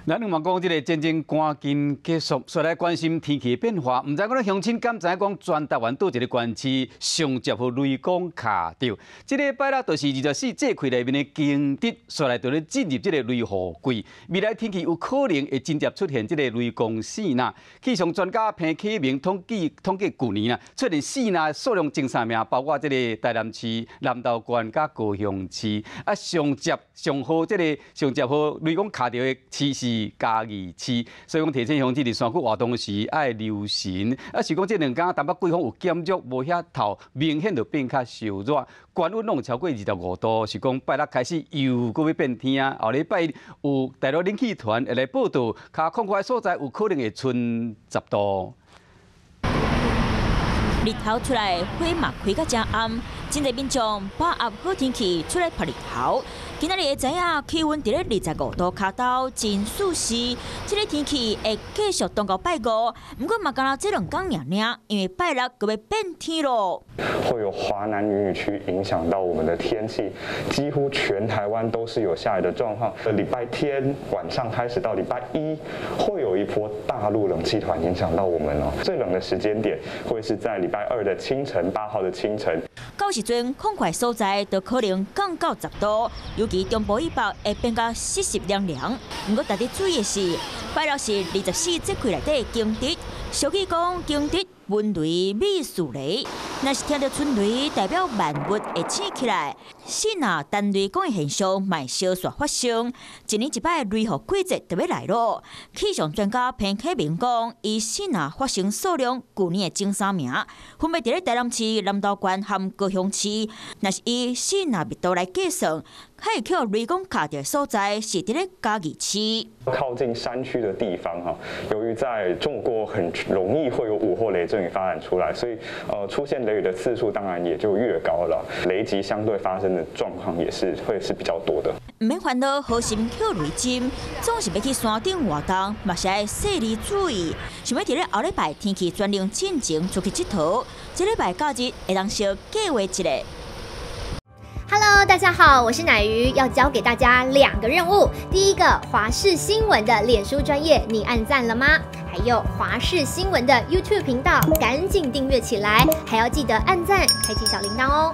咱嘛讲，这个战争赶紧结束，再来关心天气的变化。唔知讲咱乡亲敢知讲，全台湾倒一个县市上接互雷公卡着？这个拜六就是24节气内面的惊蛰，再来就咧进入这个雷雨季。未来天气有可能会真接出现这个雷公四呐。气象专家彭启明统计去年啊，出现四呐数量前3名，包括这个台南市、南投县、甲高雄市。啊，上接上接好雷公卡着的市是嘉义市，所以讲提醒乡亲伫山区活动时爱留神。啊，是讲这2天台北季风有减弱，无遐透，明显就变较受热，高温拢超过25度。是讲拜六开始又搁要变天啊！后礼拜有大陆冷气团会来报道，较空旷的所在有可能会剩10度。日头出来，火嘛开到正暗，真侪民众把握好天气出来晒日头。今仔日会知影气温伫咧25度卡兜，真舒适。这个天气会继续冻到拜5，不过嘛，干那这2天尔，因为拜六就要变天咯。会有华南云雨区影响到我们的天气，几乎全台湾都是有下雨的状况。礼拜天晚上开始到礼拜1，会有一波大陆冷气团影响到我们哦。最冷的时间点会是在礼拜2的清晨，8号的清晨。到时阵，空旷所在都可能降到10度，尤其中部以北会变到湿湿凉凉。不过，值得注意的是，拜六是24节气内底的惊蛰，俗语讲惊蛰。文雷米数雷，若是听到春雷，代表万物会醒起来。是若单雷讲的现象，卖小煞发生。一年一摆雷雨季节就要来咯。气象专家彭启明讲，以是若发生数量，去年的前3名，分别伫咧台南市、南投县和高雄市。若是以是若密度来计算，海口雷公卡的所在是伫咧嘉义市。靠近山区的地方哈，由于在中国很容易会有午后雷阵雨发展出来，所以出现雷雨的次数当然也就越高了，雷击相对发生的状况也是会是比较多的。唔免烦恼好心捡雷针，总是要去山顶活动，嘛是要细腻注意。想要伫咧后礼拜天气转凉进前出去佚佗，这礼拜假日会当小计划一下。Hello， 大家好，我是乃瑜，要教给大家2个任务。第一个，华视新闻的脸书专页，你按赞了吗？还有华视新闻的 YouTube 频道，赶紧订阅起来，还要记得按赞，开启小铃铛哦。